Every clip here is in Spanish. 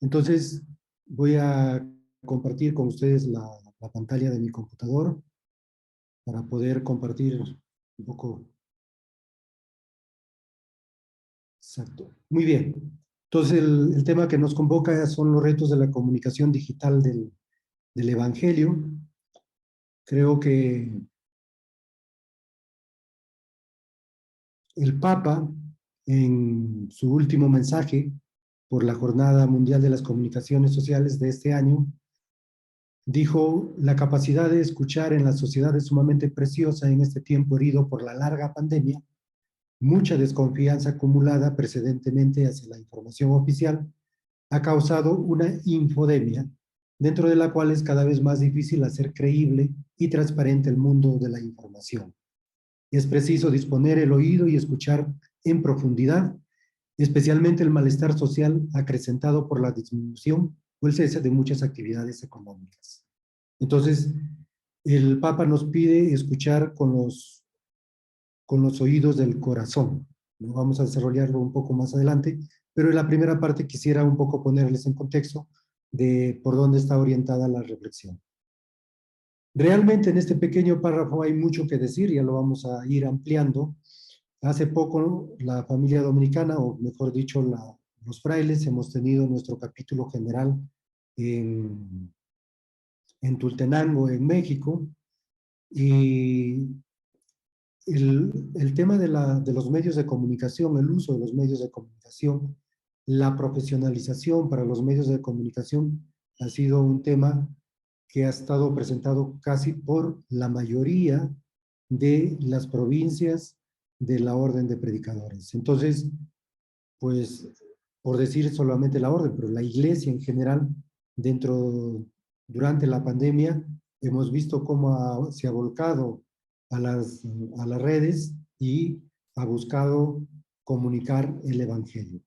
Entonces, voy a compartir con ustedes la pantalla de mi computador para poder compartir un poco. Exacto. Muy bien. Entonces, el tema que nos convoca son los retos de la comunicación digital del Evangelio. Creo que el Papa, en su último mensaje por la Jornada Mundial de las Comunicaciones Sociales de este año, dijo: la capacidad de escuchar en la sociedad es sumamente preciosa en este tiempo herido por la larga pandemia, mucha desconfianza acumulada precedentemente hacia la información oficial ha causado una infodemia, dentro de la cual es cada vez más difícil hacer creíble y transparente el mundo de la información. Es preciso disponer el oído y escuchar en profundidad, especialmente el malestar social acrecentado por la disminución o el cese de muchas actividades económicas. Entonces, el Papa nos pide escuchar con los oídos del corazón. Lo vamos a desarrollarlo un poco más adelante, pero en la primera parte quisiera un poco ponerles en contexto de por dónde está orientada la reflexión. Realmente en este pequeño párrafo hay mucho que decir, ya lo vamos a ir ampliando. Hace poco la familia dominicana, o mejor dicho, los frailes, hemos tenido nuestro capítulo general en Tultenango, en México, y el tema de los medios de comunicación, el uso de los medios de comunicación, la profesionalización para los medios de comunicación ha sido un tema que ha estado presentado casi por la mayoría de las provincias de la orden de predicadores. Entonces, pues, por decir solamente la orden, pero la iglesia en general, durante la pandemia, hemos visto cómo se ha volcado a las redes y ha buscado comunicar el evangelio.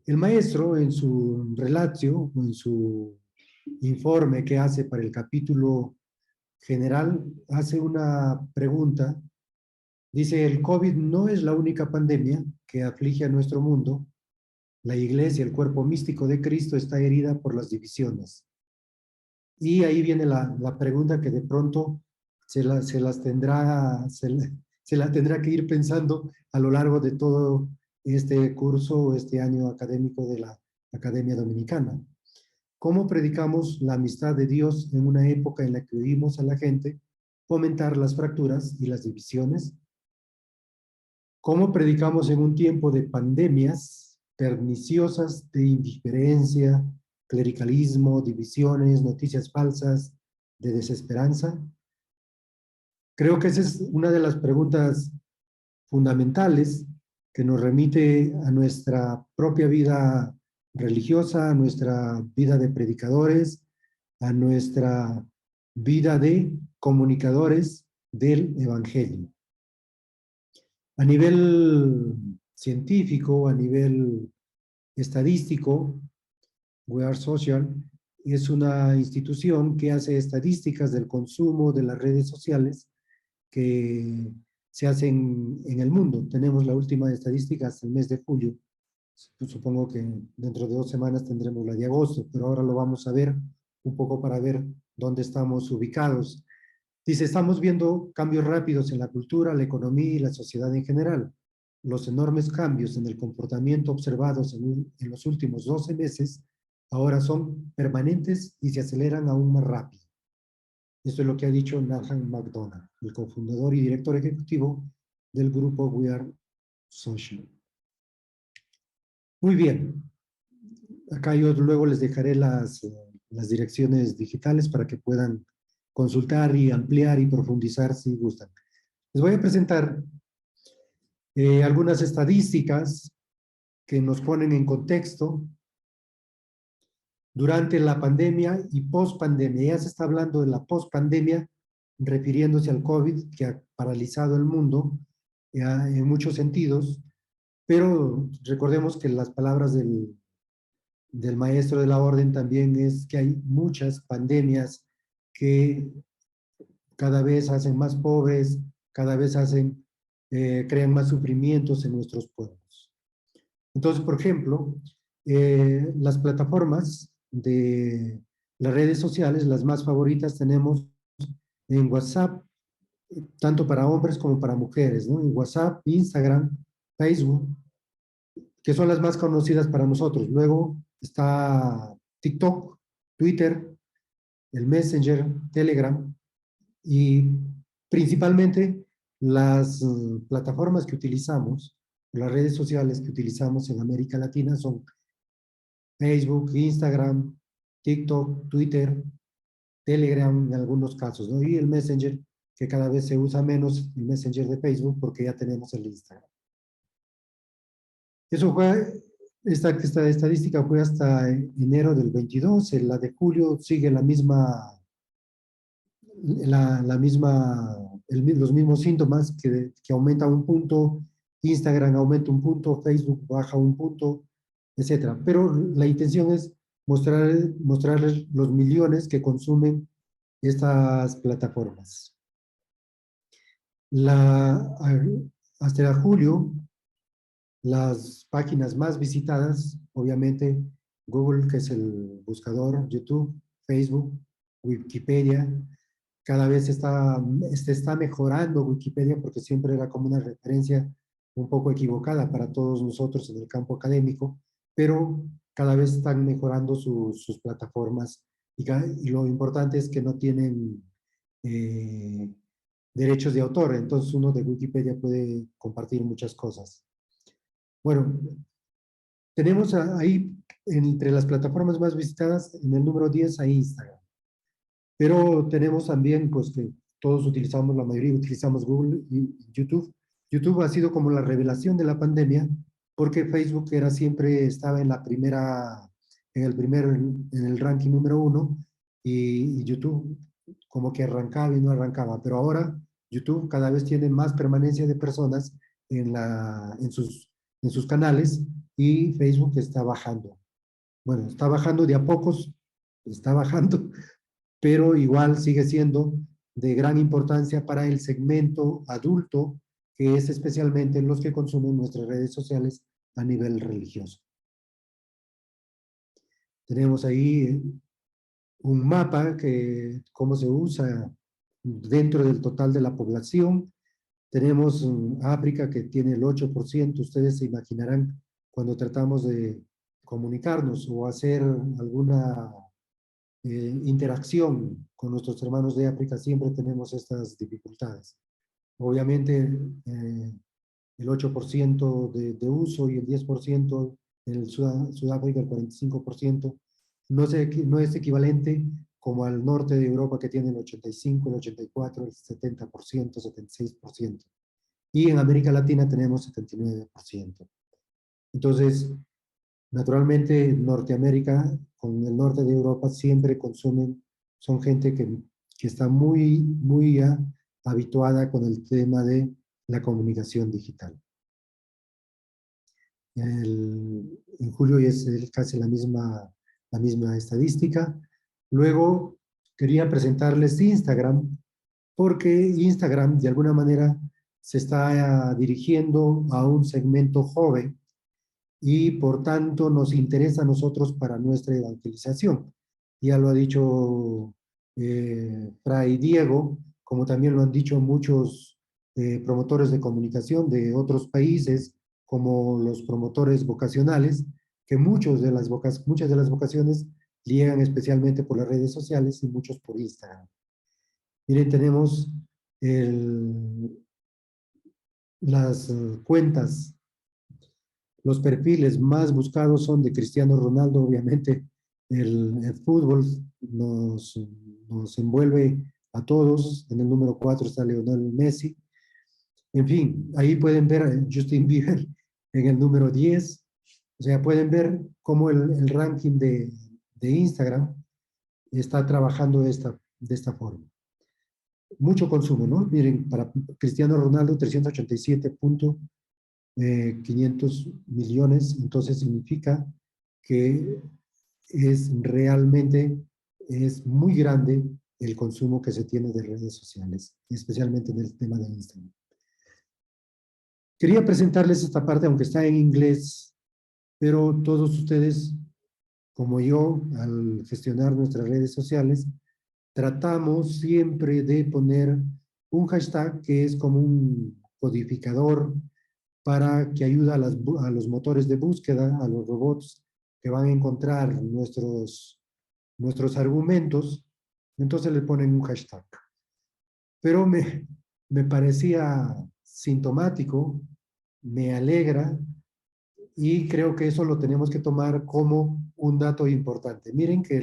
El maestro, en su relatio, en su informe que hace para el capítulo general, hace una pregunta. Dice: el COVID no es la única pandemia que aflige a nuestro mundo. La iglesia, el cuerpo místico de Cristo, está herida por las divisiones. Y ahí viene la pregunta que de pronto se la tendrá que ir pensando a lo largo de todo este curso, este año académico de la Academia Dominicana. ¿Cómo predicamos la amistad de Dios en una época en la que oímos a la gente fomentar las fracturas y las divisiones? ¿Cómo predicamos en un tiempo de pandemias perniciosas de indiferencia, clericalismo, divisiones, noticias falsas, de desesperanza? Creo que esa es una de las preguntas fundamentales que nos remite a nuestra propia vida religiosa, a nuestra vida de predicadores, a nuestra vida de comunicadores del Evangelio. A nivel científico, a nivel estadístico, We Are Social es una institución que hace estadísticas del consumo de las redes sociales que se hacen en el mundo. Tenemos la última estadística hasta el mes de julio. Supongo que dentro de 2 semanas tendremos la de agosto, pero ahora lo vamos a ver un poco para ver dónde estamos ubicados. Dice: estamos viendo cambios rápidos en la cultura, la economía y la sociedad en general. Los enormes cambios en el comportamiento observados en los últimos 12 meses ahora son permanentes y se aceleran aún más rápido. Esto es lo que ha dicho Nathan McDonald, el cofundador y director ejecutivo del grupo We Are Social. Muy bien. Acá yo luego les dejaré las direcciones digitales para que puedan consultar y ampliar y profundizar si gustan. Les voy a presentar algunas estadísticas que nos ponen en contexto durante la pandemia y post-pandemia. Ya se está hablando de la post-pandemia, refiriéndose al COVID, que ha paralizado el mundo en muchos sentidos, pero recordemos que las palabras del maestro de la orden también es que hay muchas pandemias que cada vez hacen más pobres, cada vez crean más sufrimientos en nuestros pueblos. Entonces, por ejemplo, las plataformas de las redes sociales, las más favoritas tenemos en WhatsApp, tanto para hombres como para mujeres, ¿no? En WhatsApp, Instagram, Facebook, que son las más conocidas para nosotros. Luego está TikTok, Twitter, el Messenger, Telegram y principalmente las plataformas que utilizamos, las redes sociales que utilizamos en América Latina son Facebook, Instagram, TikTok, Twitter, Telegram en algunos casos, ¿no? Y el Messenger, que cada vez se usa menos, el Messenger de Facebook, porque ya tenemos el Instagram. Eso fue, esta estadística fue hasta enero del 22, en la de julio sigue la misma, los mismos síntomas, que aumenta un punto, Instagram aumenta un punto, Facebook baja un punto, etcétera. Pero la intención es mostrarles los millones que consumen estas plataformas. Hasta julio, las páginas más visitadas, obviamente, Google, que es el buscador, YouTube, Facebook, Wikipedia. Cada vez está mejorando Wikipedia porque siempre era como una referencia un poco equivocada para todos nosotros en el campo académico, pero cada vez están mejorando sus plataformas y lo importante es que no tienen eh, derechos de autor, entonces uno de Wikipedia puede compartir muchas cosas. Bueno, tenemos ahí entre las plataformas más visitadas en el número 10 a Instagram. Pero tenemos también, pues que todos utilizamos, la mayoría utilizamos Google y YouTube. YouTube ha sido como la revelación de la pandemia, porque Facebook estaba en la primera, en el ranking número 1, y YouTube como que arrancaba y no arrancaba. Pero ahora YouTube cada vez tiene más permanencia de personas en sus canales, y Facebook está bajando. Bueno, está bajando de a pocos, está bajando, pero igual sigue siendo de gran importancia para el segmento adulto, que es especialmente los que consumen nuestras redes sociales a nivel religioso. Tenemos ahí un mapa que cómo se usa dentro del total de la población. Tenemos África, que tiene el 8%. Ustedes se imaginarán cuando tratamos de comunicarnos o hacer alguna interacción con nuestros hermanos de África, siempre tenemos estas dificultades. Obviamente, el 8% de uso y el 10% en el Sudáfrica, el 45%, no es equivalente como al norte de Europa, que tiene el 85, el 84, el 70%, 76%. Y en América Latina tenemos 79%. Entonces, naturalmente, Norteamérica con el norte de Europa siempre consumen, son gente que está muy habituada con el tema de la comunicación digital. En julio es casi la misma estadística. Luego, quería presentarles Instagram, porque Instagram de alguna manera se está dirigiendo a un segmento joven, y por tanto nos interesa a nosotros para nuestra evangelización. Ya lo ha dicho Fray Diego, como también lo han dicho muchos promotores de comunicación de otros países, como los promotores vocacionales, que muchas de las vocaciones llegan especialmente por las redes sociales y muchos por Instagram. Miren, tenemos las cuentas. Los perfiles más buscados son de Cristiano Ronaldo. Obviamente el fútbol nos envuelve a todos. En el número 4 está Lionel Messi. En fin, ahí pueden ver a Justin Bieber en el número 10. O sea, pueden ver cómo el ranking de Instagram está trabajando de esta forma. Mucho consumo, ¿no? Miren, para Cristiano Ronaldo, 387.500 millones, entonces significa que realmente es muy grande el consumo que se tiene de redes sociales, especialmente en el tema de Instagram. Quería presentarles esta parte, aunque está en inglés, pero todos ustedes, como yo, al gestionar nuestras redes sociales, tratamos siempre de poner un hashtag que es como un codificador para que ayude a los motores de búsqueda, a los robots que van a encontrar nuestros argumentos, entonces le ponen un hashtag. Pero me parecía sintomático, me alegra y creo que eso lo tenemos que tomar como un dato importante. Miren que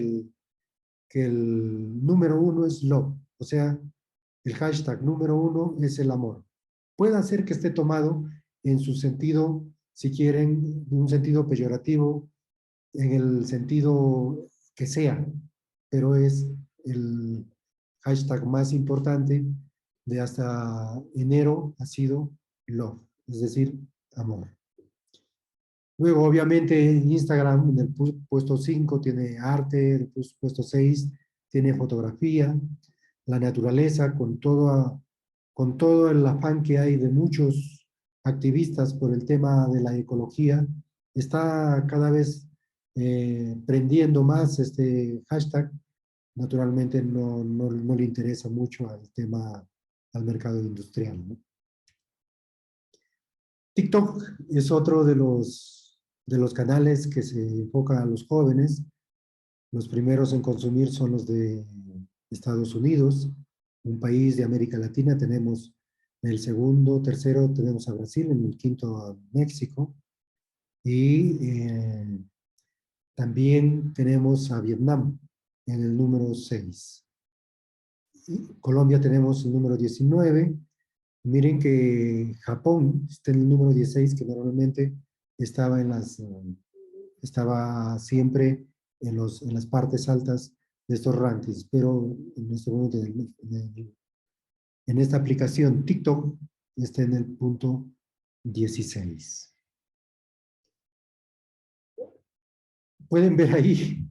el número uno es love, o sea, el hashtag número uno es el amor. Puede ser que esté tomado en su sentido, si quieren, un sentido peyorativo, en el sentido que sea, pero es el hashtag más importante de hasta enero ha sido love, es decir, amor. Luego, obviamente, Instagram en el puesto 5 tiene arte, el puesto 6 tiene fotografía, la naturaleza, con todo el afán que hay de muchos activistas por el tema de la ecología, está cada vez prendiendo más este hashtag. Naturalmente no le interesa mucho al tema, al mercado industrial, ¿no? TikTok es otro de los canales que se enfoca a los jóvenes. Los primeros en consumir son los de Estados Unidos, un país de América Latina. Tenemos el segundo, tercero tenemos a Brasil, en el quinto a México. Y también tenemos a Vietnam en el número 6. Colombia tenemos el número 19. Miren que Japón está en el número 16, que normalmente estaba estaba siempre en las partes altas de estos rankings, pero en este momento, en esta aplicación TikTok, está en el punto 16. Pueden ver ahí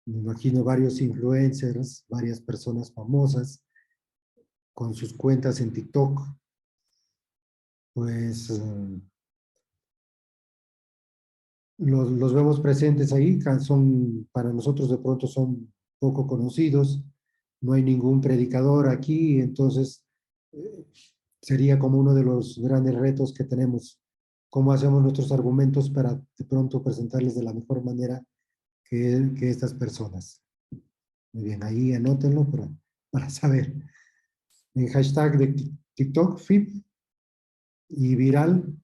me imagino varios influencers, varias personas famosas con sus cuentas en TikTok. Pues los vemos presentes ahí, para nosotros de pronto son poco conocidos, no hay ningún predicador aquí, entonces eh, sería como uno de los grandes retos que tenemos, cómo hacemos nuestros argumentos para de pronto presentarles de la mejor manera que estas personas. Muy bien, ahí anótenlo para saber. En hashtag de TikTok, FIP y viral,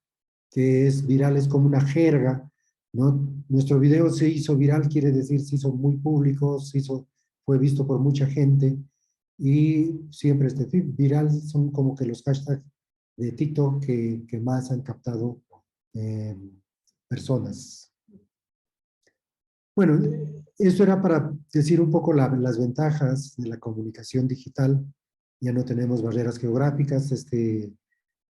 que es viral, es como una jerga, ¿no? Nuestro video se hizo viral, quiere decir se hizo muy público, fue visto por mucha gente y siempre este viral son como que los hashtags de TikTok que más han captado eh, personas. Bueno, eso era para decir un poco las ventajas de la comunicación digital. Ya no tenemos barreras geográficas. Este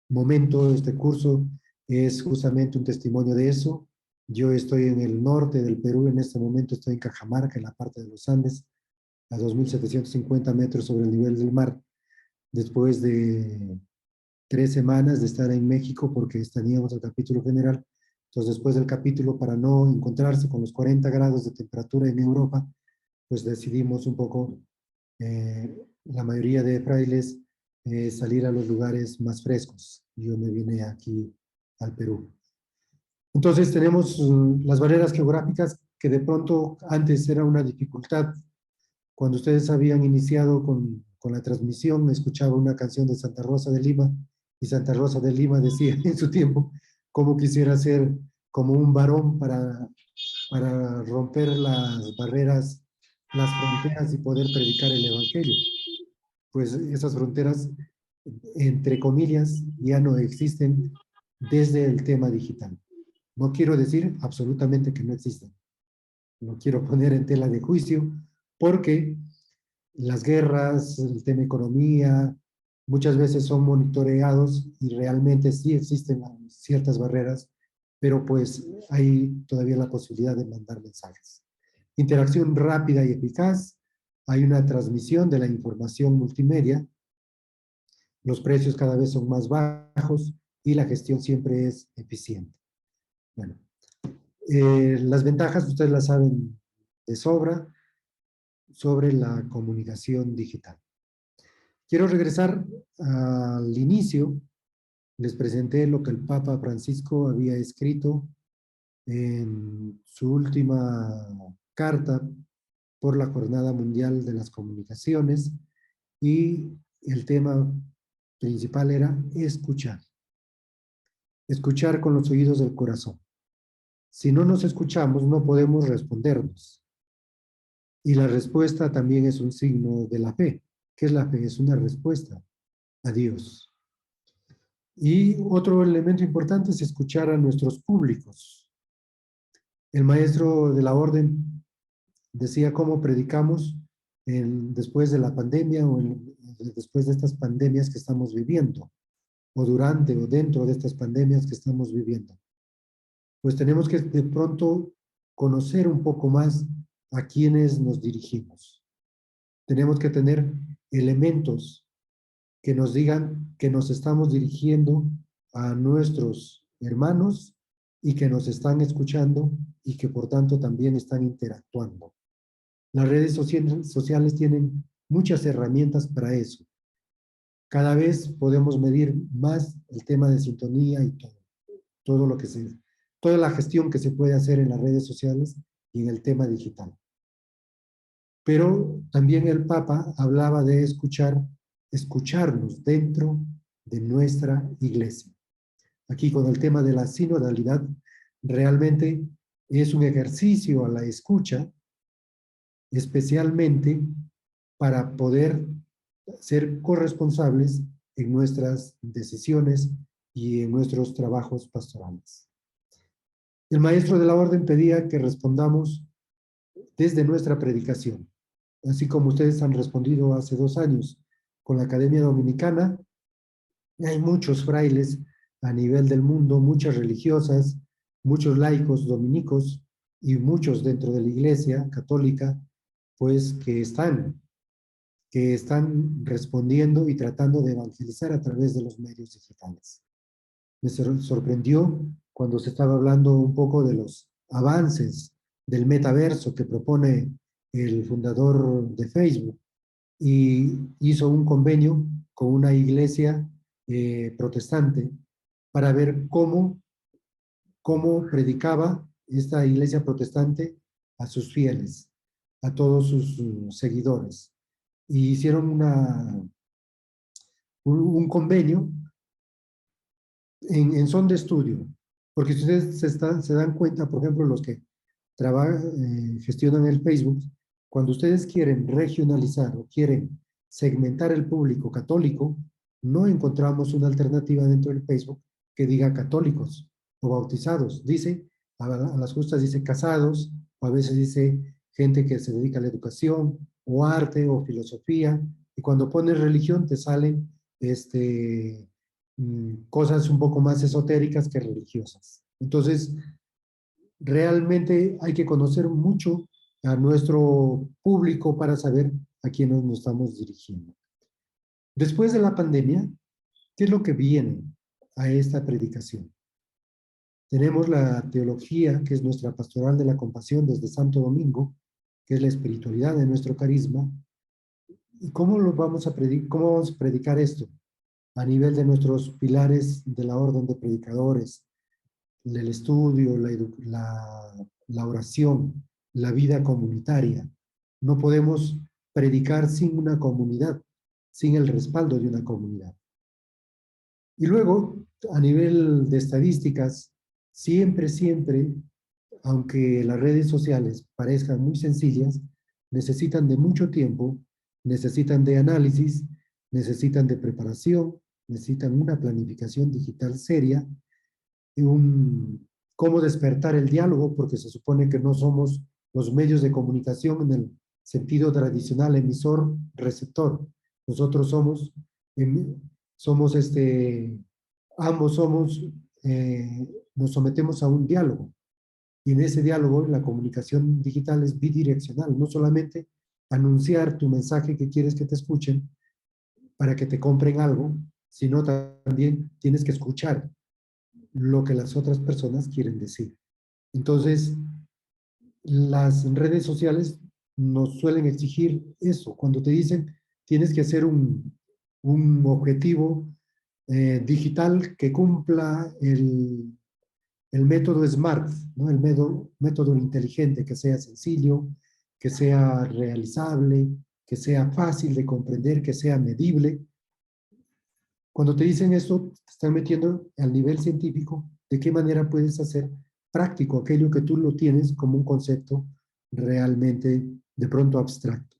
momento, este curso es justamente un testimonio de eso. Yo estoy en el norte del Perú, en este momento estoy en Cajamarca, en la parte de los Andes, a 2.750 metros sobre el nivel del mar, después de 3 semanas de estar en México porque teníamos el capítulo general. Entonces, después del capítulo, para no encontrarse con los 40 grados de temperatura en Europa, pues decidimos un poco, la mayoría de frailes, salir a los lugares más frescos. Yo me vine aquí al Perú. Entonces tenemos las barreras geográficas que de pronto antes era una dificultad. Cuando ustedes habían iniciado con la transmisión, escuchaba una canción de Santa Rosa de Lima y Santa Rosa de Lima decía en su tiempo cómo quisiera ser como un varón para romper las barreras, las fronteras y poder predicar el Evangelio. Pues esas fronteras, entre comillas, ya no existen desde el tema digital. No quiero decir absolutamente que no existen. No quiero poner en tela de juicio porque las guerras, el tema economía, muchas veces son monitoreados y realmente sí existen ciertas barreras, pero pues hay todavía la posibilidad de mandar mensajes. Interacción rápida y eficaz, hay una transmisión de la información multimedia, los precios cada vez son más bajos y la gestión siempre es eficiente. Bueno, las ventajas ustedes las saben de sobra sobre la comunicación digital. Quiero regresar al inicio. Les presenté lo que el Papa Francisco había escrito en su última carta por la Jornada Mundial de las Comunicaciones, y el tema principal era escuchar. Escuchar con los oídos del corazón. Si no nos escuchamos, no podemos respondernos. Y la respuesta también es un signo de la fe. ¿Qué es la fe? Es una respuesta a Dios. Y otro elemento importante es escuchar a nuestros públicos. El maestro de la orden decía cómo predicamos después de la pandemia o después de estas pandemias que estamos viviendo, o durante o dentro de estas pandemias que estamos viviendo. Pues tenemos que de pronto conocer un poco más a quienes nos dirigimos. Tenemos que tener elementos que nos digan que nos estamos dirigiendo a nuestros hermanos y que nos están escuchando y que por tanto también están interactuando. Las redes sociales tienen muchas herramientas para eso. Cada vez podemos medir más el tema de sintonía y todo lo que toda la gestión que se puede hacer en las redes sociales y en el tema digital. Pero también el Papa hablaba de escucharnos dentro de nuestra iglesia. Aquí con el tema de la sinodalidad, realmente es un ejercicio a la escucha, especialmente para poder ser corresponsables en nuestras decisiones y en nuestros trabajos pastorales. El maestro de la orden pedía que respondamos desde nuestra predicación, así como ustedes han respondido hace 2 años con la Academia Dominicana. Hay muchos frailes a nivel del mundo, muchas religiosas, muchos laicos dominicos y muchos dentro de la Iglesia Católica, pues que están respondiendo y tratando de evangelizar a través de los medios digitales. Me sorprendió cuando se estaba hablando un poco de los avances del metaverso que propone el fundador de Facebook, y hizo un convenio con una iglesia protestante para ver cómo predicaba esta iglesia protestante a sus fieles, a todos sus seguidores. Y hicieron un convenio en son de estudio, porque si ustedes se dan cuenta, por ejemplo, los que gestionan el Facebook, cuando ustedes quieren regionalizar o quieren segmentar el público católico, no encontramos una alternativa dentro del Facebook que diga católicos o bautizados. Dice, a las justas dice casados, o a veces dice gente que se dedica a la educación, o arte, o filosofía, y cuando pones religión te salen cosas un poco más esotéricas que religiosas. Entonces, realmente hay que conocer mucho a nuestro público para saber a quiénes nos estamos dirigiendo. Después de la pandemia, ¿qué es lo que viene a esta predicación? Tenemos la teología, que es nuestra pastoral de la compasión desde Santo Domingo, que es la espiritualidad de nuestro carisma. ¿Y cómo vamos a predicar esto? A nivel de nuestros pilares de la orden de predicadores, el estudio, la oración, la vida comunitaria. No podemos predicar sin una comunidad, sin el respaldo de una comunidad. Y luego, a nivel de estadísticas, siempre, aunque las redes sociales parezcan muy sencillas, necesitan de mucho tiempo, necesitan de análisis, necesitan de preparación, necesitan una planificación digital seria, y cómo despertar el diálogo, porque se supone que no somos los medios de comunicación en el sentido tradicional, emisor, receptor. Nosotros ambos nos sometemos a un diálogo. Y en ese diálogo, la comunicación digital es bidireccional, no solamente anunciar tu mensaje que quieres que te escuchen para que te compren algo, sino también tienes que escuchar lo que las otras personas quieren decir. Entonces, las redes sociales nos suelen exigir eso. Cuando te dicen, tienes que hacer un objetivo digital que cumpla el método SMART, ¿no? El método inteligente, que sea sencillo, que sea realizable, que sea fácil de comprender, que sea medible. Cuando te dicen esto, te están metiendo al nivel científico de qué manera puedes hacer práctico aquello que tú lo tienes como un concepto realmente de pronto abstracto.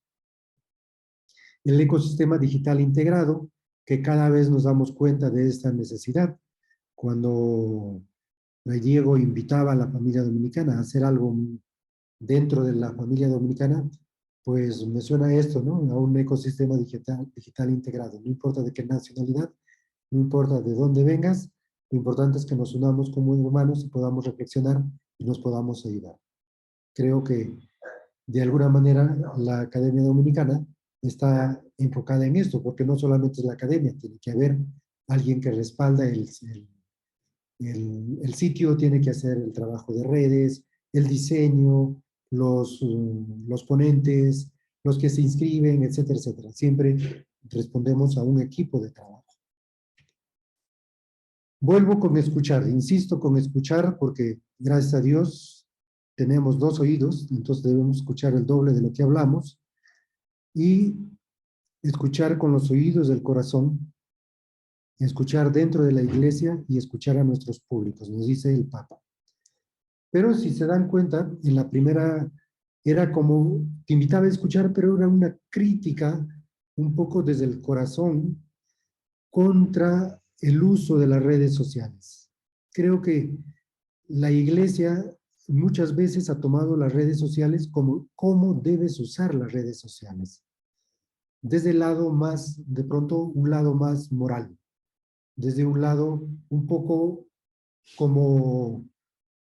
El ecosistema digital integrado, que cada vez nos damos cuenta de esta necesidad. Cuando Diego invitaba a la familia dominicana a hacer algo dentro de la familia dominicana, pues me suena esto, ¿no? A un ecosistema digital integrado. No importa de qué nacionalidad, no importa de dónde vengas, lo importante es que nos unamos como hermanos y podamos reflexionar y nos podamos ayudar. Creo que de alguna manera la Academia Dominicana está enfocada en esto, porque no solamente es la academia, tiene que haber alguien que respalda el sitio, tiene que hacer el trabajo de redes, el diseño, los ponentes, los que se inscriben, etcétera, etcétera. Siempre respondemos a un equipo de trabajo. Vuelvo con escuchar, insisto con escuchar, porque gracias a Dios tenemos 2 oídos, entonces debemos escuchar el doble de lo que hablamos, y escuchar con los oídos del corazón, escuchar dentro de la iglesia y escuchar a nuestros públicos, nos dice el Papa. Pero si se dan cuenta, en la primera era como, te invitaba a escuchar, pero era una crítica un poco desde el corazón contra el uso de las redes sociales. Creo que la iglesia muchas veces ha tomado las redes sociales como cómo debes usar las redes sociales. Desde el lado más, de pronto, un lado más moral. Desde un lado un poco como,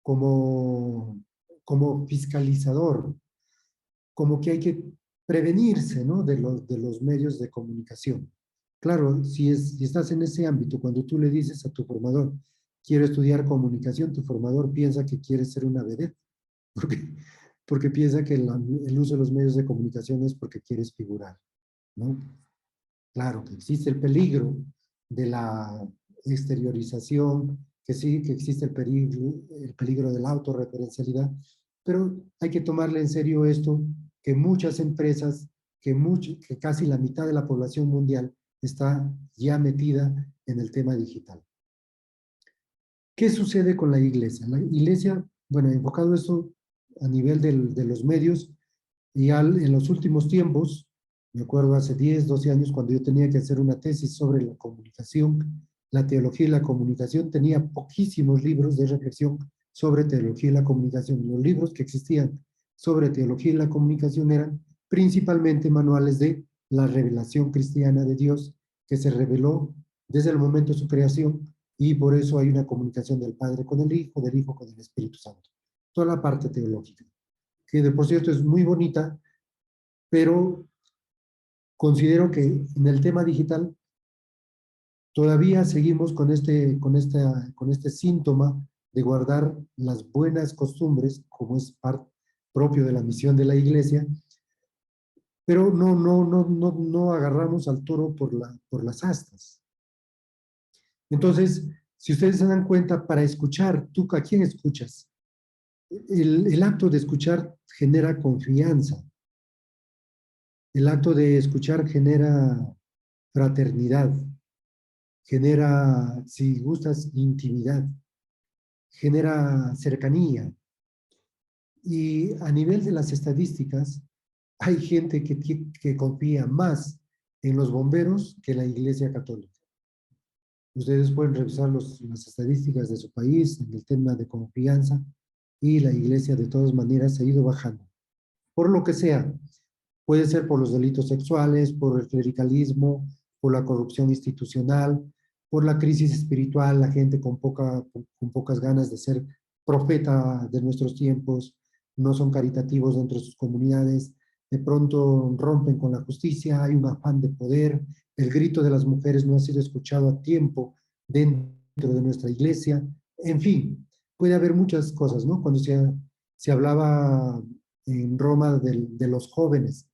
como, como fiscalizador, como que hay que prevenirse, ¿no? de los medios de comunicación. Claro, si estás en ese ámbito, cuando tú le dices a tu formador, quiero estudiar comunicación, tu formador piensa que quieres ser una vedette, porque, porque piensa que el uso de los medios de comunicación es porque quieres figurar, ¿no? Claro que existe el peligro de la exteriorización, que sí, que existe el peligro de la autorreferencialidad, pero hay que tomarle en serio esto, que muchas empresas, que casi la mitad de la población mundial está ya metida en el tema digital. ¿Qué sucede con la iglesia? La iglesia, bueno, enfocado eso a nivel de los medios, y en los últimos tiempos, me acuerdo hace 10, 12 años, cuando yo tenía que hacer una tesis sobre la comunicación, la teología y la comunicación, tenía poquísimos libros de reflexión sobre teología y la comunicación. Los libros que existían sobre teología y la comunicación eran principalmente manuales de la revelación cristiana de Dios, que se reveló desde el momento de su creación, y por eso hay una comunicación del Padre con el Hijo, del Hijo con el Espíritu Santo. Toda la parte teológica, que de por cierto es muy bonita, pero considero que en el tema digital todavía seguimos con este síntoma de guardar las buenas costumbres, como es propio de la misión de la iglesia, pero no agarramos al toro por las astas. Entonces, si ustedes se dan cuenta, para escuchar, ¿tú a quién escuchas? El acto de escuchar genera confianza. El acto de escuchar genera fraternidad, genera, si gustas, intimidad, genera cercanía. Y a nivel de las estadísticas, hay gente que confía más en los bomberos que en la Iglesia Católica. Ustedes pueden revisar las estadísticas de su país en el tema de confianza, y la Iglesia de todas maneras ha ido bajando. Por lo que sea, puede ser por los delitos sexuales, por el clericalismo, por la corrupción institucional, por la crisis espiritual, la gente con pocas ganas de ser profeta de nuestros tiempos, no son caritativos dentro de sus comunidades, de pronto rompen con la justicia, hay un afán de poder, el grito de las mujeres no ha sido escuchado a tiempo dentro de nuestra iglesia, En fin, puede haber muchas cosas, ¿no? Cuando se hablaba en Roma de los jóvenes,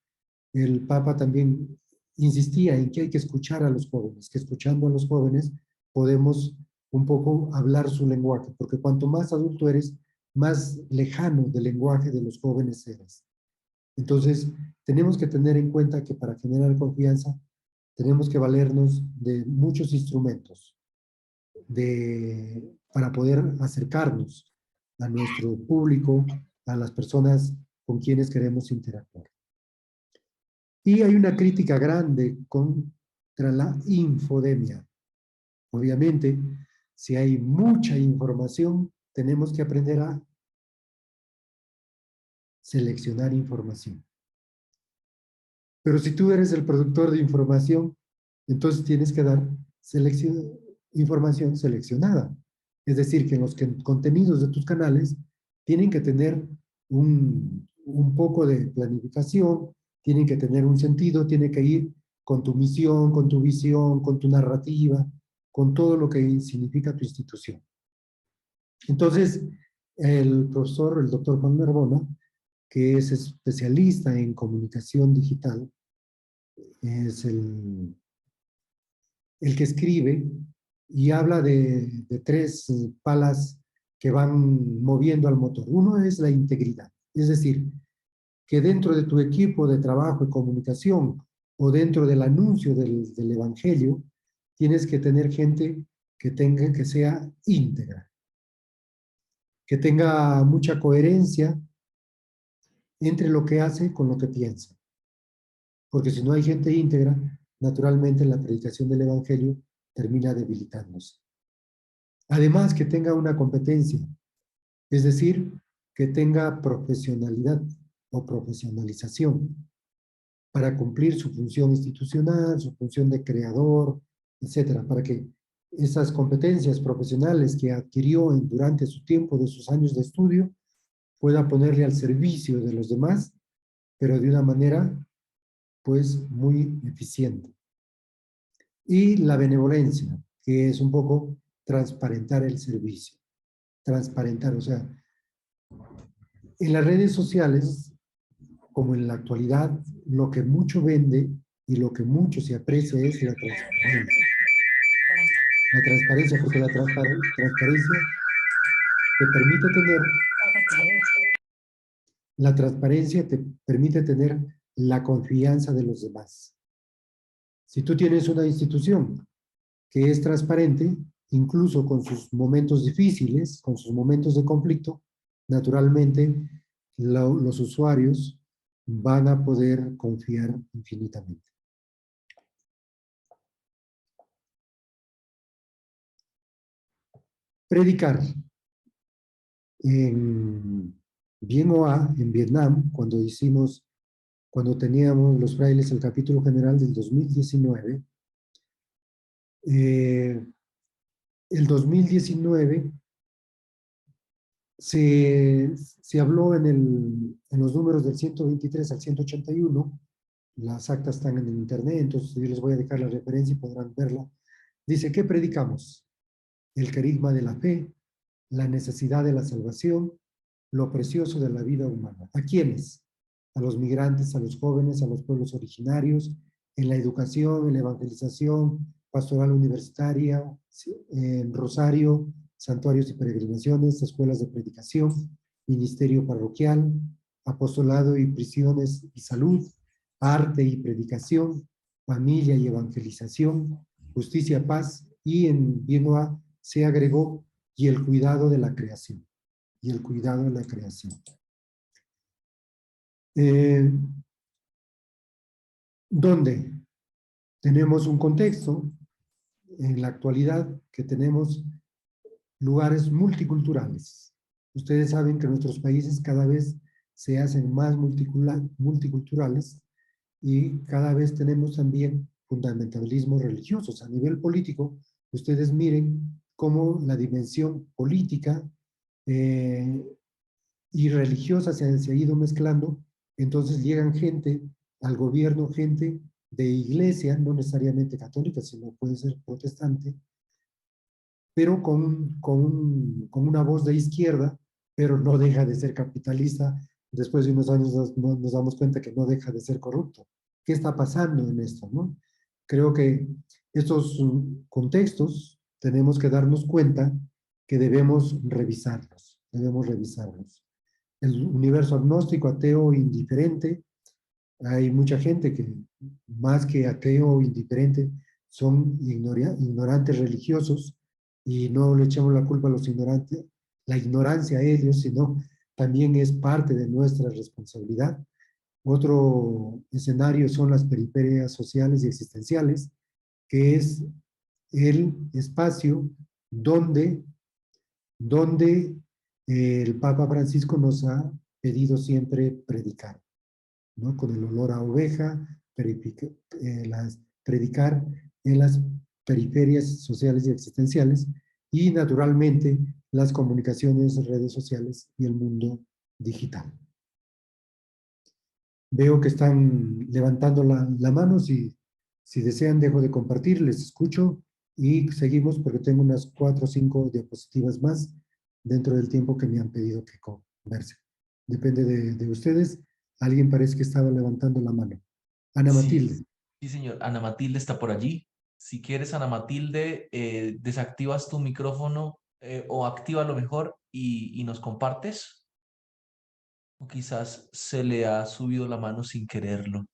el Papa también insistía en que hay que escuchar a los jóvenes, que escuchando a los jóvenes podemos un poco hablar su lenguaje, porque cuanto más adulto eres, más lejano del lenguaje de los jóvenes eres. Entonces, tenemos que tener en cuenta que para generar confianza tenemos que valernos de muchos instrumentos para poder acercarnos a nuestro público, a las personas con quienes queremos interactuar. Y hay una crítica grande contra la infodemia. Obviamente, si hay mucha información, tenemos que aprender a seleccionar información. Pero si tú eres el productor de información, entonces tienes que dar información seleccionada. Es decir, que los contenidos de tus canales tienen que tener un poco de planificación, tienen que tener un sentido, tiene que ir con tu misión, con tu visión, con tu narrativa, con todo lo que significa tu institución. Entonces, el profesor, el doctor Juan Narbona, que es especialista en comunicación digital, es el que escribe y habla de tres palas que van moviendo al motor. Uno es la integridad, es decir, que dentro de tu equipo de trabajo y comunicación o dentro del anuncio del evangelio, tienes que tener gente que sea íntegra, que tenga mucha coherencia entre lo que hace con lo que piensa. Porque si no hay gente íntegra, naturalmente la predicación del evangelio termina debilitándose. Además, que tenga una competencia, es decir, que tenga profesionalidad o profesionalización para cumplir su función institucional, su función de creador, etcétera, para que esas competencias profesionales que adquirió durante su tiempo de sus años de estudio pueda ponerle al servicio de los demás, pero de una manera, pues, muy eficiente. Y la benevolencia, que es un poco transparentar el servicio. Transparentar, o sea, en las redes sociales, como en la actualidad, lo que mucho vende y lo que mucho se aprecia es la transparencia. La transparencia, porque la transparencia te permite tener, la transparencia te permite tener la confianza de los demás. Si tú tienes una institución que es transparente, incluso con sus momentos difíciles, con sus momentos de conflicto, naturalmente los usuarios van a poder confiar infinitamente. Predicar. En Bien Hoa, en Vietnam, cuando teníamos los frailes el capítulo general del 2019, el 2019 se habló en los números del 123 al 181, las actas están en el internet, entonces yo les voy a dejar la referencia y podrán verla. Dice, ¿qué predicamos? El carisma de la fe, la necesidad de la salvación, lo precioso de la vida humana. ¿A quiénes? A los migrantes, a los jóvenes, a los pueblos originarios, en la educación, en la evangelización, pastoral universitaria, en Rosario, santuarios y peregrinaciones, escuelas de predicación, ministerio parroquial, apostolado y prisiones y salud, arte y predicación, familia y evangelización, justicia, paz, y en Viennoa se agregó y el cuidado de la creación. Y el cuidado de la creación. Donde tenemos un contexto en la actualidad que tenemos lugares multiculturales. Ustedes saben que nuestros países cada vez se hacen más multiculturales y cada vez tenemos también fundamentalismos religiosos. A nivel político, ustedes miren cómo la dimensión política y religiosa se ha ido mezclando, entonces llegan gente al gobierno, gente de iglesia, no necesariamente católica, sino puede ser protestante, pero con una voz de izquierda, pero no deja de ser capitalista. Después de unos años nos damos cuenta que no deja de ser corrupto. ¿Qué está pasando en esto, no? Creo que estos contextos tenemos que darnos cuenta que debemos revisarlos, debemos revisarlos. El universo agnóstico, ateo, indiferente, hay mucha gente que más que ateo o indiferente son ignorantes religiosos y no le echamos la culpa a los ignorantes, la ignorancia a ellos, sino también es parte de nuestra responsabilidad. Otro escenario son las periferias sociales y existenciales, que es el espacio donde, donde el Papa Francisco nos ha pedido siempre predicar, ¿no? Con el olor a oveja, predicar en las periferias sociales y existenciales y naturalmente las comunicaciones, redes sociales y el mundo digital. Veo que están levantando la mano. Si desean, dejo de compartir, les escucho y seguimos porque tengo unas 4 o 5 diapositivas más dentro del tiempo que me han pedido que converse. Depende de ustedes. Alguien parece que estaba levantando la mano. Ana Sí, Matilde. sí, señor. Ana Matilde está por allí. Si quieres, Ana Matilde, desactivas tu micrófono o actívalo mejor y nos compartes. O quizás se le ha subido la mano sin quererlo.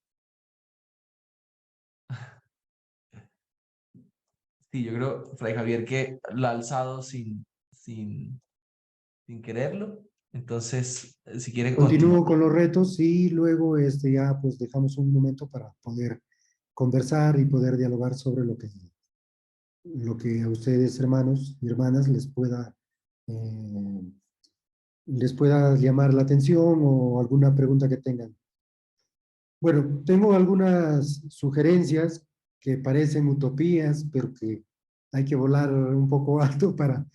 Sí, yo creo, Fray Javier, que la ha alzado sin quererlo. Entonces, si quiere, continúa. Continúo con los retos y luego ya pues dejamos un momento para poder conversar y poder dialogar sobre lo que a ustedes, hermanos y hermanas, les pueda llamar la atención o alguna pregunta que tengan. Bueno, tengo algunas sugerencias que parecen utopías, pero que hay que volar un poco alto para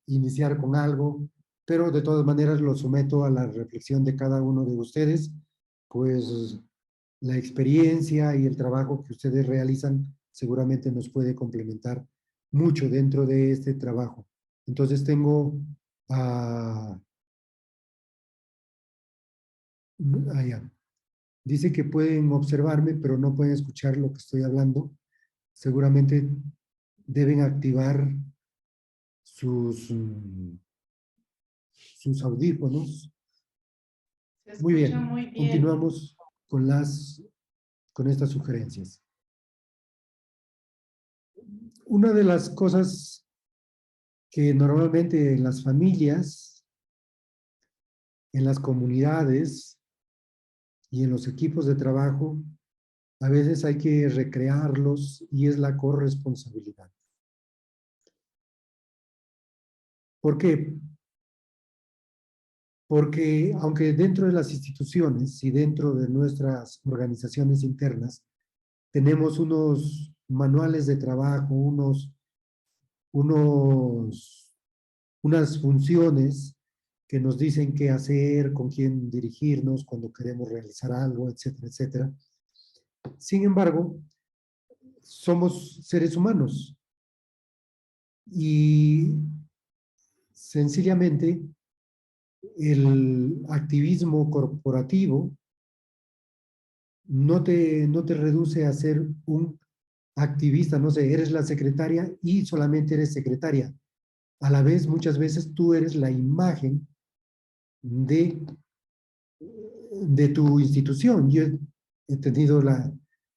iniciar con algo, pero de todas maneras lo someto a la reflexión de cada uno de ustedes, pues la experiencia y el trabajo que ustedes realizan seguramente nos puede complementar mucho dentro de este trabajo. Entonces tengo allá. Dice que pueden observarme, pero no pueden escuchar lo que estoy hablando. Seguramente deben activar sus, sus audífonos. Se Muy escucha bien, muy bien. continuamos con estas sugerencias. Una de las cosas que normalmente en las familias, en las comunidades y en los equipos de trabajo, a veces hay que recrearlos y es la corresponsabilidad. ¿Por qué? Porque aunque dentro de las instituciones y dentro de nuestras organizaciones internas tenemos unos manuales de trabajo, unas funciones que nos dicen qué hacer, con quién dirigirnos cuando queremos realizar algo, etcétera, etcétera. Sin embargo, somos seres humanos y sencillamente el activismo corporativo no te reduce a ser un activista, no sé, eres la secretaria y solamente eres secretaria. A la vez, muchas veces tú eres la imagen de, de tu institución. Yo he tenido la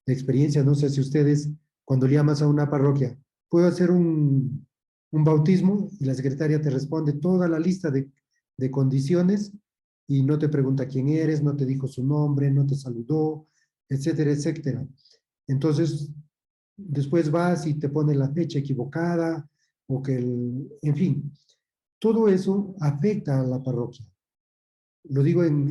experiencia, no sé si ustedes, cuando llamas a una parroquia, puedo hacer un bautismo y la secretaria te responde toda la lista de condiciones y no te pregunta quién eres, no te dijo su nombre, no te saludó, etcétera, etcétera. Entonces, después vas y te pone la fecha equivocada, o en fin, todo eso afecta a la parroquia. Lo digo en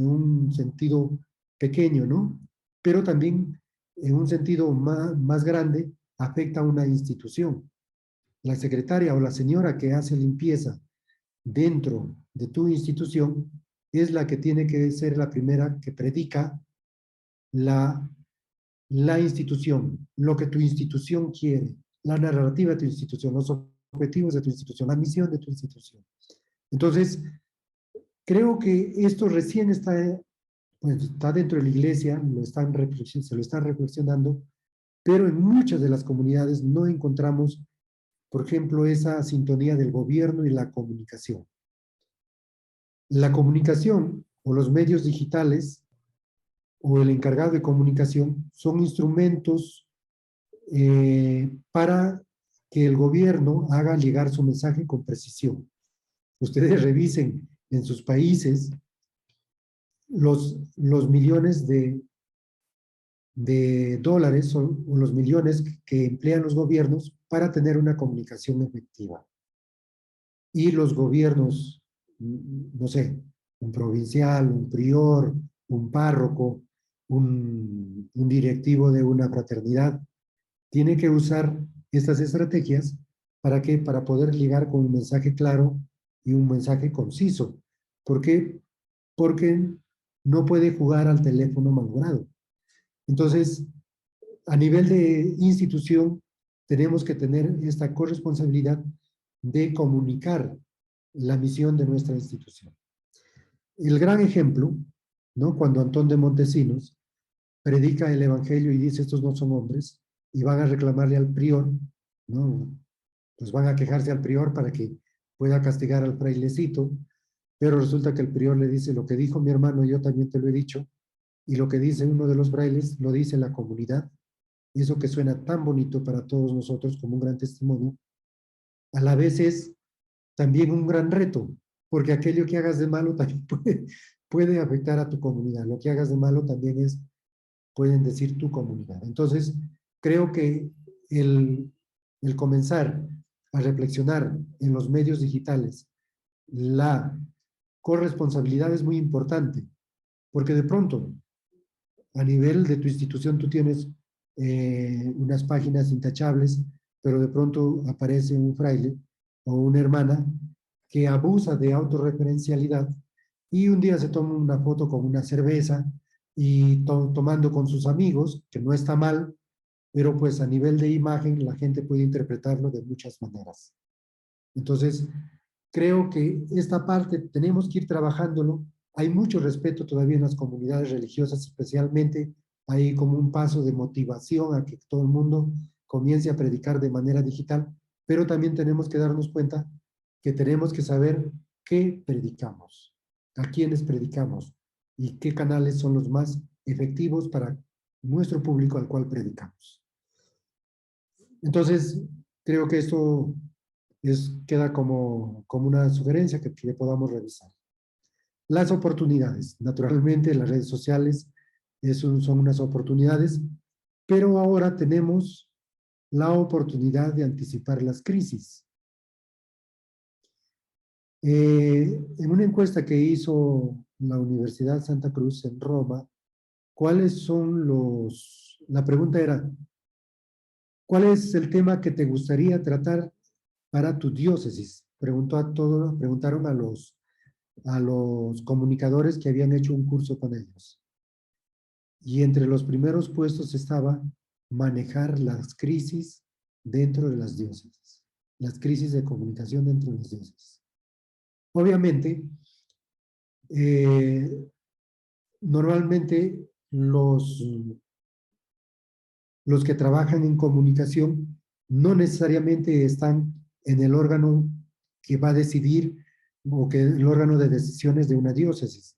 un sentido pequeño, ¿no? Pero también en un sentido más grande afecta a una institución. La secretaria o la señora que hace limpieza dentro de tu institución es la que tiene que ser la primera que predica la institución, lo que tu institución quiere, la narrativa de tu institución, los objetivos de tu institución, la misión de tu institución. Entonces, creo que esto recién está, pues, está dentro de la iglesia, se lo están reflexionando, pero en muchas de las comunidades no encontramos, por ejemplo, esa sintonía del gobierno y la comunicación. La comunicación o los medios digitales o el encargado de comunicación son instrumentos para que el gobierno haga llegar su mensaje con precisión. Ustedes revisen en sus países los millones de dólares o los millones que emplean los gobiernos para tener una comunicación efectiva. Y los gobiernos, no sé, un provincial, un prior, un párroco, un directivo de una fraternidad, tiene que usar estas estrategias ¿para qué? Para poder llegar con un mensaje claro y un mensaje conciso. ¿Por qué? Porque no puede jugar al teléfono malogrado. Entonces, a nivel de institución, tenemos que tener esta corresponsabilidad de comunicar la misión de nuestra institución. El gran ejemplo, ¿no? Cuando Antón de Montesinos predica el evangelio y dice estos no son hombres, y van a reclamarle al prior, ¿no? Pues van a quejarse al prior para que pueda castigar al frailecito, pero resulta que el prior le dice, lo que dijo mi hermano, yo también te lo he dicho, y lo que dice uno de los frailes, lo dice la comunidad, y eso que suena tan bonito para todos nosotros como un gran testimonio, a la vez es también un gran reto, porque aquello que hagas de malo también puede afectar a tu comunidad, lo que hagas de malo también pueden decir tu comunidad. Entonces, creo que el comenzar a reflexionar en los medios digitales, la corresponsabilidad es muy importante, porque de pronto, a nivel de tu institución, tú tienes unas páginas intachables, pero de pronto aparece un fraile o una hermana que abusa de autorreferencialidad y un día se toma una foto con una cerveza y tomando con sus amigos, que no está mal, pero pues a nivel de imagen la gente puede interpretarlo de muchas maneras. Entonces, creo que esta parte tenemos que ir trabajándolo. Hay mucho respeto todavía en las comunidades religiosas, especialmente hay como un paso de motivación a que todo el mundo comience a predicar de manera digital, pero también tenemos que darnos cuenta que tenemos que saber qué predicamos, a quiénes predicamos y qué canales son los más efectivos para nuestro público al cual predicamos. Entonces, creo que esto queda como una sugerencia que podamos revisar. Las oportunidades. Naturalmente, las redes sociales son unas oportunidades, pero ahora tenemos la oportunidad de anticipar las crisis. En una encuesta que hizo la Universidad Santa Cruz en Roma, ¿cuáles son la pregunta era, ¿cuál es el tema que te gustaría tratar para tu diócesis? Preguntaron a los comunicadores que habían hecho un curso con ellos. Y entre los primeros puestos estaba manejar las crisis dentro de las diócesis, las crisis de comunicación dentro de las diócesis. Obviamente, normalmente los que trabajan en comunicación no necesariamente están en el órgano que va a decidir o que el órgano de decisiones de una diócesis,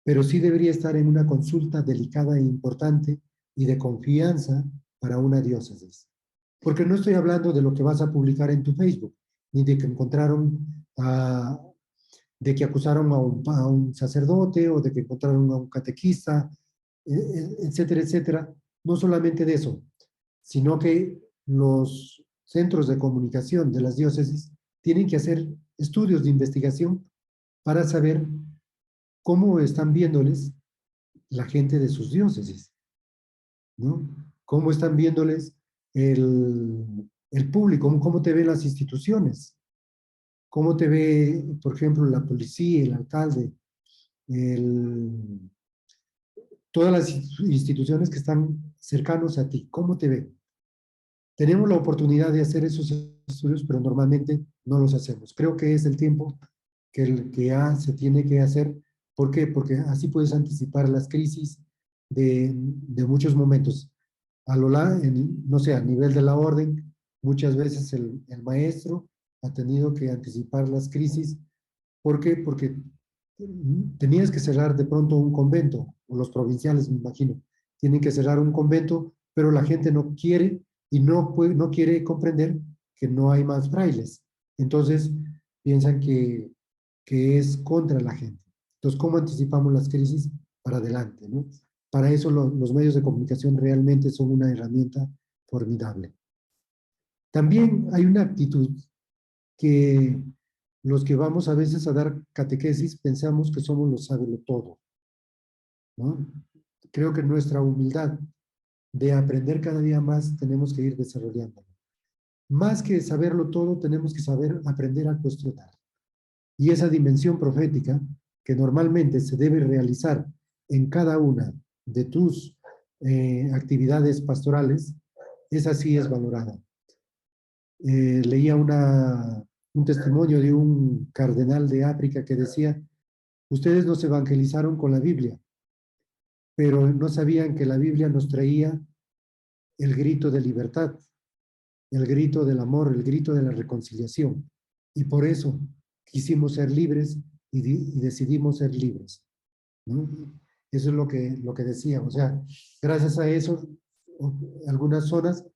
pero sí debería estar en una consulta delicada e importante y de confianza para una diócesis. Porque no estoy hablando de lo que vas a publicar en tu Facebook, ni de que de que acusaron a un sacerdote o de que encontraron a un catequista, etcétera, etcétera. No solamente de eso, sino que los centros de comunicación de las diócesis tienen que hacer estudios de investigación para saber cómo están viéndoles la gente de sus diócesis, ¿no? Cómo están viéndoles el público, cómo te ven las instituciones, cómo te ve, por ejemplo, la policía, el alcalde, todas las instituciones que están cercanos a ti, cómo te ven. Tenemos la oportunidad de hacer esos estudios, pero normalmente no los hacemos. Creo que es el tiempo que ya se tiene que hacer. ¿Por qué? Porque así puedes anticipar las crisis de muchos momentos. No sé, a nivel de la orden, muchas veces el maestro ha tenido que anticipar las crisis. ¿Por qué? Porque tenías que cerrar de pronto un convento, o los provinciales, me imagino, tienen que cerrar un convento, pero la gente no quiere y no quiere comprender que no hay más frailes. Entonces, piensan que es contra la gente. Entonces, ¿cómo anticipamos las crisis para adelante, ¿no? Para eso los medios de comunicación realmente son una herramienta formidable. También hay una actitud que los que vamos a veces a dar catequesis pensamos que somos los todo, ¿no? Creo que nuestra humildad de aprender cada día más tenemos que ir desarrollando. Más que saberlo todo, tenemos que saber aprender a cuestionar. Y esa dimensión profética que normalmente se debe realizar en cada una de tus actividades pastorales, esa sí es valorada. Leía un testimonio de un cardenal de África que decía, ustedes nos evangelizaron con la Biblia, pero no sabían que la Biblia nos traía el grito de libertad, el grito del amor, el grito de la reconciliación. Y por eso quisimos ser libres y decidimos ser libres, ¿no? Eso es lo que decía. O sea, gracias a eso, algunas zonas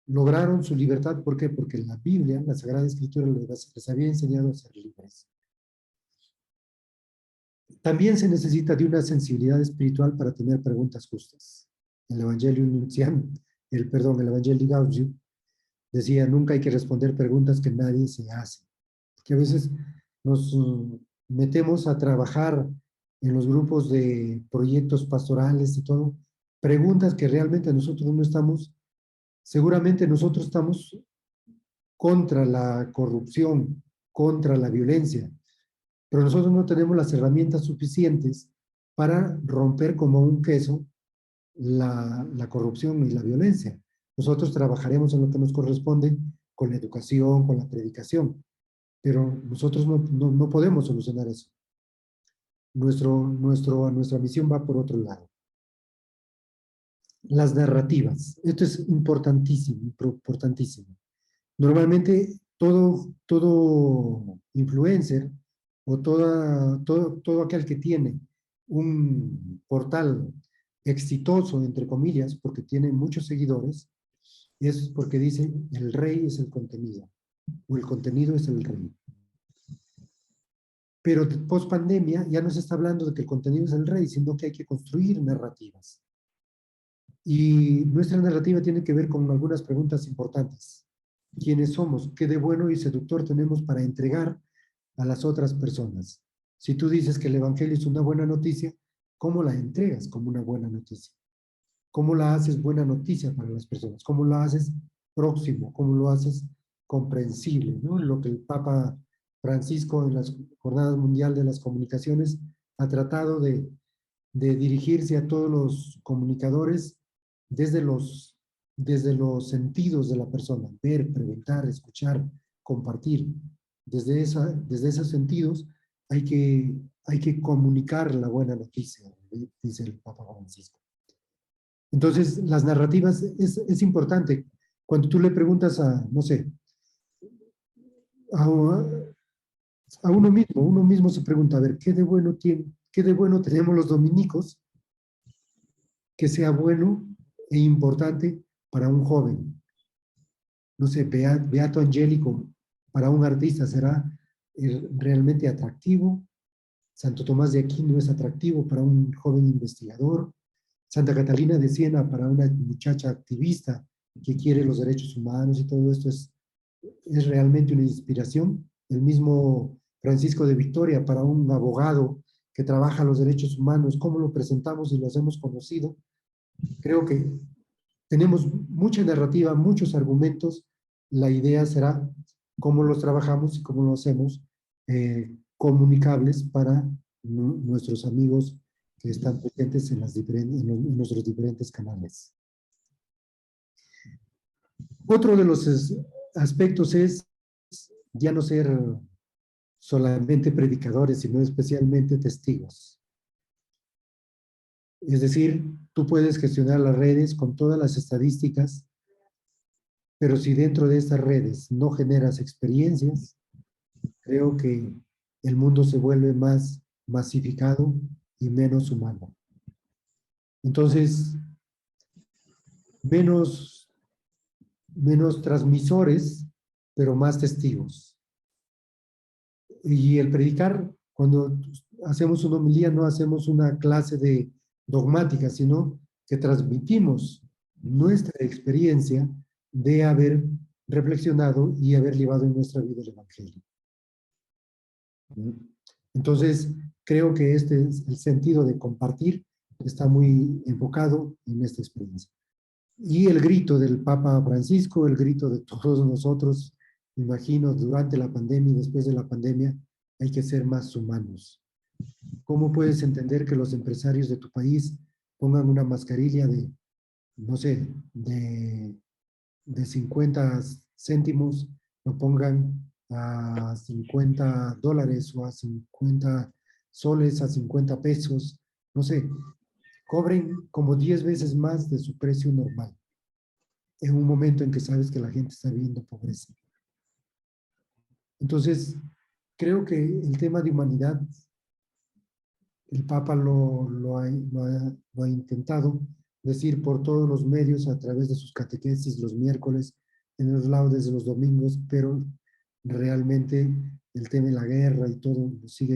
lograron su libertad. ¿Por qué? Porque la Biblia, la Sagrada Escritura, les había enseñado a ser libres. También se necesita de una sensibilidad espiritual para tener preguntas justas. El Evangelio Nunciam, el Evangelio Gaudium, decía, nunca hay que responder preguntas que nadie se hace. Porque a veces nos metemos a trabajar en los grupos de proyectos pastorales y todo, preguntas que realmente nosotros no estamos, seguramente nosotros estamos contra la corrupción, contra la violencia, pero nosotros no tenemos las herramientas suficientes para romper como un queso la corrupción y la violencia. Nosotros trabajaremos en lo que nos corresponde con la educación, con la predicación, pero nosotros no podemos solucionar eso. Nuestra misión va por otro lado. Las narrativas. Esto es importantísimo, importantísimo. Normalmente todo influencer o todo aquel que tiene un portal exitoso, entre comillas, porque tiene muchos seguidores, es porque dice el rey es el contenido o el contenido es el rey. Pero post pandemia ya no se está hablando de que el contenido es el rey, sino que hay que construir narrativas. Y nuestra narrativa tiene que ver con algunas preguntas importantes. ¿Quiénes somos? ¿Qué de bueno y seductor tenemos para entregar a las otras personas? Si tú dices que el Evangelio es una buena noticia, ¿cómo la entregas como una buena noticia? ¿Cómo la haces buena noticia para las personas? ¿Cómo la haces próximo? ¿Cómo lo haces comprensible? ¿No? Lo que el Papa Francisco en las Jornadas Mundial de las Comunicaciones ha tratado de dirigirse a todos los comunicadores desde los sentidos de la persona, ver, preguntar, escuchar, compartir. Desde esos sentidos hay que comunicar la buena noticia, dice el Papa Francisco. Entonces, las narrativas es importante. Cuando tú le preguntas no sé, a uno mismo se pregunta, a ver, ¿qué de bueno tenemos los dominicos que sea bueno e importante para un joven? No sé, Beato Angélico, para un artista será realmente atractivo. Santo Tomás de Aquino es atractivo para un joven investigador. Santa Catalina de Siena para una muchacha activista que quiere los derechos humanos y todo esto es realmente una inspiración. El mismo Francisco de Vitoria para un abogado que trabaja los derechos humanos, cómo lo presentamos y lo hacemos conocido. Creo que tenemos mucha narrativa, muchos argumentos. La idea será cómo los trabajamos y cómo lo hacemos comunicables para nuestros amigos que están presentes en nuestros diferentes canales. Otro de los aspectos es ya no ser solamente predicadores, sino especialmente testigos. Es decir, tú puedes gestionar las redes con todas las estadísticas, pero si dentro de estas redes no generas experiencias, creo que el mundo se vuelve más masificado y menos humano. Entonces, menos transmisores, pero más testigos. Y el predicar, cuando hacemos una homilía, no hacemos una clase de dogmática, sino que transmitimos nuestra experiencia de haber reflexionado y haber llevado en nuestra vida el Evangelio. Entonces, creo que este es el sentido de compartir, está muy enfocado en esta experiencia. Y el grito del Papa Francisco, el grito de todos nosotros, me imagino, durante la pandemia y después de la pandemia, hay que ser más humanos. ¿Cómo puedes entender que los empresarios de tu país pongan una mascarilla de, no sé, de 50 céntimos, lo pongan a $50 o a 50 soles, a 50 pesos, no sé, cobren como 10 veces más de su precio normal, en un momento en que sabes que la gente está viviendo pobreza? Entonces, creo que el tema de humanidad, el Papa lo ha intentado decir por todos los medios, a través de sus catequesis los miércoles, en los laudes de los domingos, pero realmente el tema de la guerra y todo se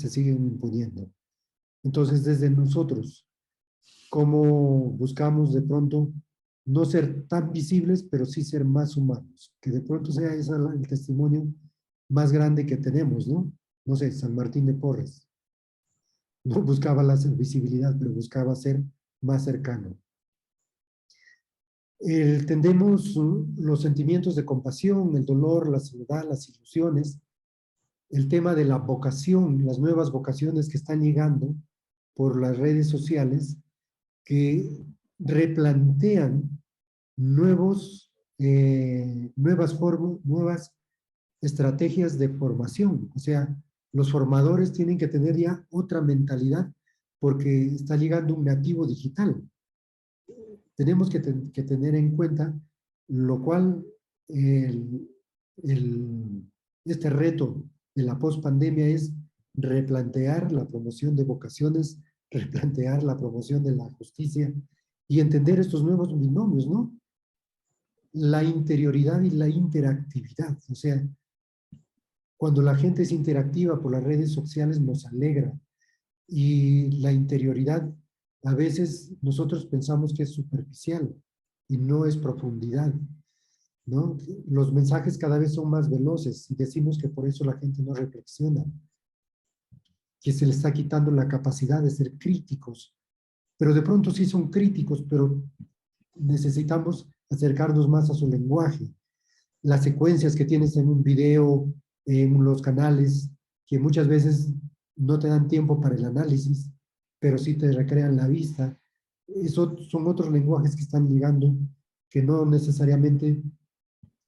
sigue imponiendo. Entonces, desde nosotros, ¿cómo buscamos de pronto no ser tan visibles, pero sí ser más humanos? Que de pronto sea ese el testimonio más grande que tenemos, ¿no? No sé, San Martín de Porres. No buscaba la visibilidad, pero buscaba ser más cercano. Tendemos los sentimientos de compasión, el dolor, la soledad, las ilusiones, el tema de la vocación, las nuevas vocaciones que están llegando por las redes sociales, que replantean nuevas formas, nuevas estrategias de formación. O sea, los formadores tienen que tener ya otra mentalidad porque está llegando un nativo digital. Tenemos que tener en cuenta, lo cual este reto de la pospandemia es replantear la promoción de vocaciones, replantear la promoción de la justicia y entender estos nuevos binomios, ¿no? La interioridad y la interactividad. O sea, cuando la gente es interactiva por las redes sociales nos alegra, y la interioridad a veces nosotros pensamos que es superficial y no es profundidad, ¿no? Los mensajes cada vez son más veloces y decimos que por eso la gente no reflexiona, que se le está quitando la capacidad de ser críticos, pero de pronto sí son críticos, pero necesitamos acercarnos más a su lenguaje. Las secuencias que tienes en un video, en los canales, que muchas veces no te dan tiempo para el análisis, pero sí te recrean la vista. Eso son otros lenguajes que están llegando, que no necesariamente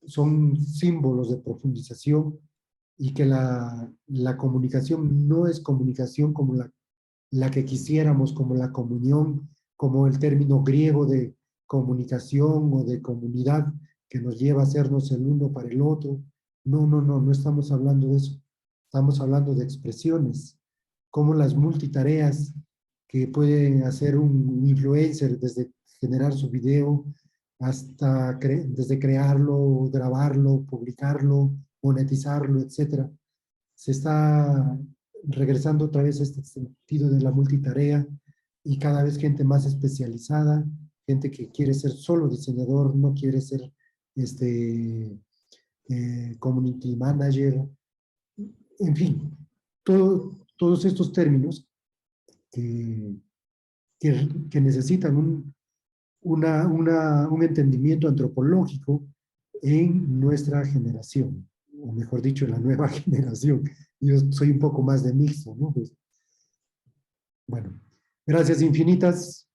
son símbolos de profundización, y que la comunicación no es comunicación como la que quisiéramos, como la comunión, como el término griego de comunicación o de comunidad que nos lleva a hacernos el uno para el otro. No, no, no, no estamos hablando de eso. Estamos hablando de expresiones, como las multitareas que puede hacer un influencer, desde generar su video hasta desde crearlo, grabarlo, publicarlo, monetizarlo, etcétera. Se está regresando otra vez a este sentido de la multitarea, y cada vez gente más especializada, gente que quiere ser solo diseñador, no quiere ser community manager, en fin, todos estos términos que, que necesitan un entendimiento antropológico en nuestra generación, o mejor dicho, en la nueva generación. Yo soy un poco más de mixto, ¿no? Pues, bueno, gracias infinitas.